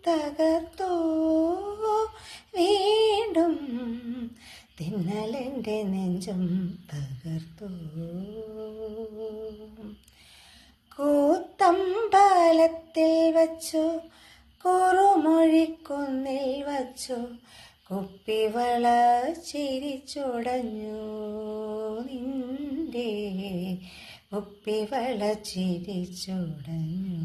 തകർത്തോ വീണ്ടും തിന്നലെൻ്റെ നെഞ്ചും തകർത്തോ. കൂത്തമ്പലത്തിൽ വച്ചു കുറുമൊഴിക്കുന്നിൽ വച്ചു കുപ്പിവള ചിരിച്ചുടഞ്ഞു നിന്റെ കുപ്പിവള ചിരിച്ചുടഞ്ഞു.